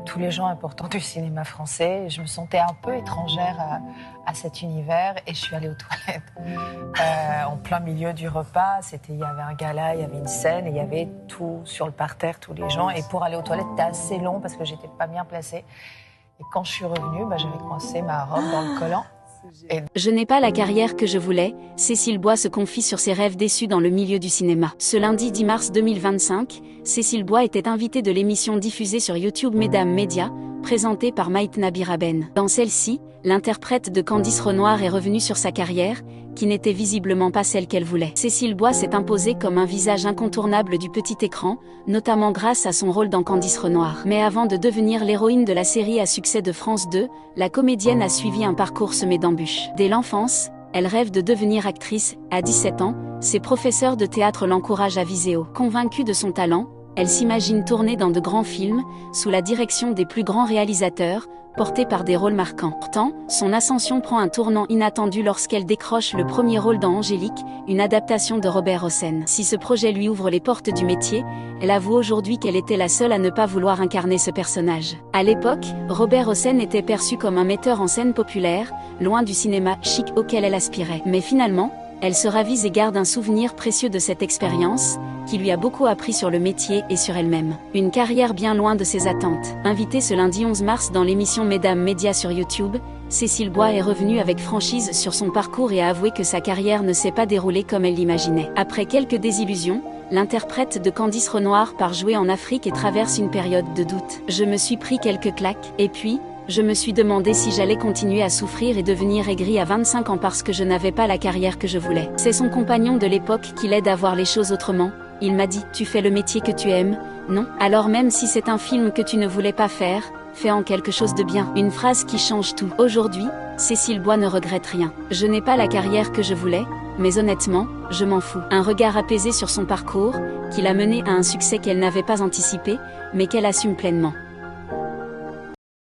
tous les gens importants du cinéma français. Je me sentais un peu étrangère à cet univers et je suis allée aux toilettes en plein milieu du repas. Il y avait un gala, il y avait une scène et il y avait tout sur le parterre, tous les gens. Et pour aller aux toilettes, c'était assez long parce que j'étais pas bien placée. Et quand je suis revenue, j'avais coincé ma robe dans le collant. Je n'ai pas la carrière que je voulais, Cécile Bois se confie sur ses rêves déçus dans le milieu du cinéma. Ce lundi 10 mars 2025, Cécile Bois était invitée de l'émission diffusée sur YouTube Mesdames Média, présentée par Maïtna Biraben. Dans celle-ci, l'interprète de Candice Renoir est revenue sur sa carrière, qui n'était visiblement pas celle qu'elle voulait. Cécile Bois s'est imposée comme un visage incontournable du petit écran, notamment grâce à son rôle dans Candice Renoir. Mais avant de devenir l'héroïne de la série à succès de France 2, la comédienne a suivi un parcours semé d'embûches. Dès l'enfance, elle rêve de devenir actrice. À 17 ans, ses professeurs de théâtre l'encouragent à viser haut. Convaincue de son talent, elle s'imagine tourner dans de grands films, sous la direction des plus grands réalisateurs, portée par des rôles marquants. Pourtant, son ascension prend un tournant inattendu lorsqu'elle décroche le premier rôle dans Angélique, une adaptation de Robert Hossein. Si ce projet lui ouvre les portes du métier, elle avoue aujourd'hui qu'elle était la seule à ne pas vouloir incarner ce personnage. À l'époque, Robert Hossein était perçu comme un metteur en scène populaire, loin du cinéma chic auquel elle aspirait. Mais finalement, elle se ravise et garde un souvenir précieux de cette expérience, qui lui a beaucoup appris sur le métier et sur elle-même. Une carrière bien loin de ses attentes. Invitée ce lundi 11 mars dans l'émission Mesdames Média sur YouTube, Cécile Bois est revenue avec franchise sur son parcours et a avoué que sa carrière ne s'est pas déroulée comme elle l'imaginait. Après quelques désillusions, l'interprète de Candice Renoir part jouer en Afrique et traverse une période de doute. Je me suis pris quelques claques, et puis, je me suis demandé si j'allais continuer à souffrir et devenir aigrie à 25 ans parce que je n'avais pas la carrière que je voulais. C'est son compagnon de l'époque qui l'aide à voir les choses autrement. Il m'a dit, tu fais le métier que tu aimes, non? Alors même si c'est un film que tu ne voulais pas faire, fais-en quelque chose de bien. Une phrase qui change tout. Aujourd'hui, Cécile Bois ne regrette rien. Je n'ai pas la carrière que je voulais, mais honnêtement, je m'en fous. Un regard apaisé sur son parcours, qui l'a mené à un succès qu'elle n'avait pas anticipé, mais qu'elle assume pleinement.